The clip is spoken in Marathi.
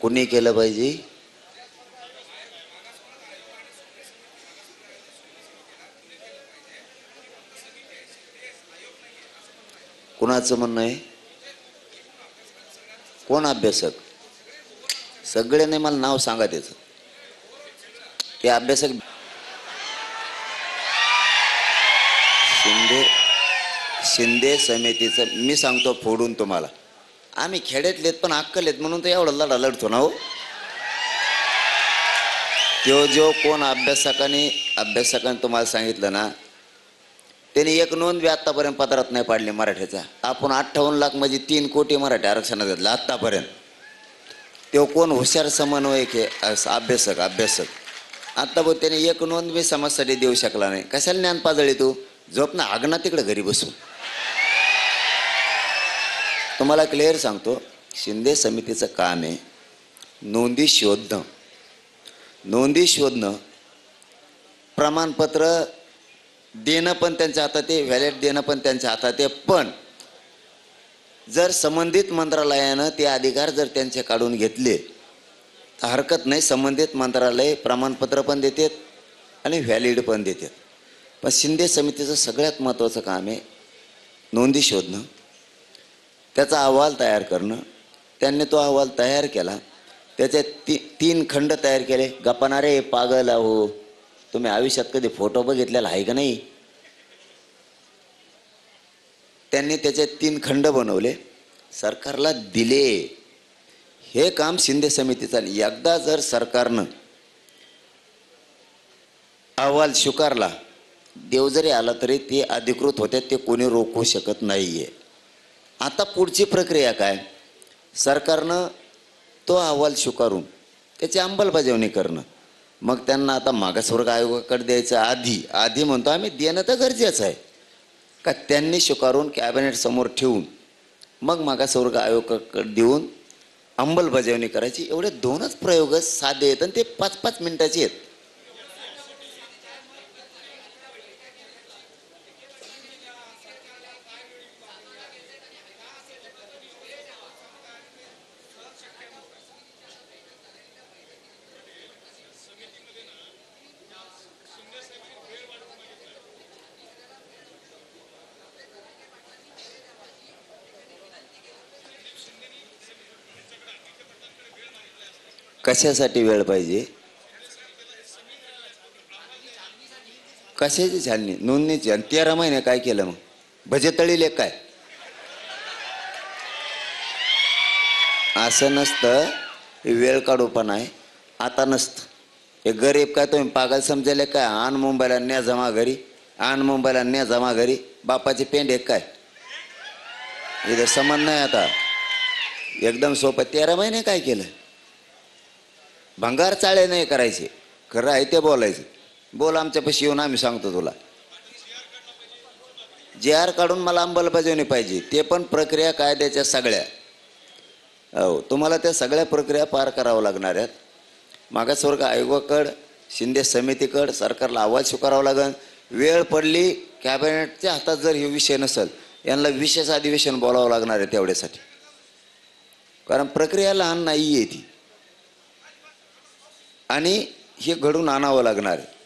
कुणी केलं पाहिजे? कुणाचं म्हणणं आहे? कोण अभ्यासक? सगळे नाही, मला नाव सांगा त्याचं. ते अभ्यासक शिंदे समितीचं मी सांगतो फोडून तुम्हाला. आम्ही खेड्यातलेत पण अक्कल आहेत म्हणून तर एवढा लढा लढतो ना हो. तो जो कोण अभ्यासकाने तुम्हाला सांगितलं ना, त्यांनी एक नोंद बी आत्तापर्यंत पत्रात नाही पाडली मराठ्याचा. आपण 58 लाख म्हणजे 3 कोटी मराठी आरक्षणात घेतलं आत्तापर्यंत. तो कोण हुशार समन्वयक आहे अभ्यासक. आत्ता बघ त्याने एक नोंद बी समाजासाठी देऊ शकला नाही. कशाला ज्ञान पाजळी तू? झोप ना, आगना तिकडे घरी बसून. तुम्हाला क्लिअर सांगतो, शिंदे समितीचं काम आहे नोंदी शोधणं, प्रमाणपत्र देणं पण त्यांच्या हातात आहे, व्हॅलिड देणं पण त्यांच्या हातात आहे. पण जर संबंधित मंत्रालयानं ते अधिकार जर त्यांचे काढून घेतले तर हरकत नाही. संबंधित मंत्रालय प्रमाणपत्र पण देतात आणि व्हॅलिड पण देतात. पण शिंदे समितीचं सगळ्यात महत्त्वाचं काम आहे नोंदी शोधणं, त्याचा अहवाल तयार करणं. त्यांनी तो अहवाल तयार केला, त्याचे 3 खंड तयार केले. गप्पानारे पागल आहो, तुम्ही आयुष्यात कधी फोटो बघितलेला आहे का नाही? त्यांनी त्याचे 3 खंड बनवले, सरकारला दिले. हे काम शिंदे समितीचं. एकदा जर सरकारनं अहवाल स्वीकारला, देव जरी आला तरी ते अधिकृत होते, ते कोणी रोखू शकत नाहीये. आता पुढची प्रक्रिया काय? सरकारनं तो अहवाल स्वीकारून त्याची अंमलबजावणी करणं. मग त्यांना आता मागासवर्ग आयोगाकडे द्यायचं. आधी म्हणतो आम्ही, देणं तर गरजेचं आहे का? त्यांनी स्वीकारून कॅबिनेट समोर ठेवून मग मागासवर्ग आयोगाकडे देऊन अंमलबजावणी करायची. एवढे 2च प्रयोग साधे आहेत आणि ते 5-5 मिनिटाचे आहेत. कशासाठी वेळ पाहिजे? कशाची छाननी? नोंदणीची. आणि 13 महिने काय केलं मग? भजे तळीले काय? असं नसतं. वेळ काढू पण आहे. आता नसतं. हे गरीब काय तुम्ही पागल समजायले काय? आण मुंबईला न्या जमा घरी, बापाची पेंड एक काय? इथं संबंध नाही. आता एकदम सोपं. 13 महिने काय केलं? भंगार चाळे नाही करायचे, खरं आहे ते बोलायचं. बोल आमच्यापाशी येऊन, आम्ही सांगतो तुला. JR काढून मला अंमलबजावणी पाहिजे. ते पण प्रक्रिया कायद्याच्या सगळ्या. हो, तुम्हाला त्या सगळ्या प्रक्रिया पार करावं लागणार आहेत. मागासवर्ग आयोगाकडं, शिंदे समितीकडं सरकारला अहवाल स्वीकारावा लागेल. वेळ पडली, कॅबिनेटच्या हातात जर हे विषय नसेल, यांना विशेष अधिवेशन बोलावं लागणार आहे तेवढ्यासाठी. कारण प्रक्रिया लहान नाही आहे ती, आणि हे घडून आणावं लागणार आहे.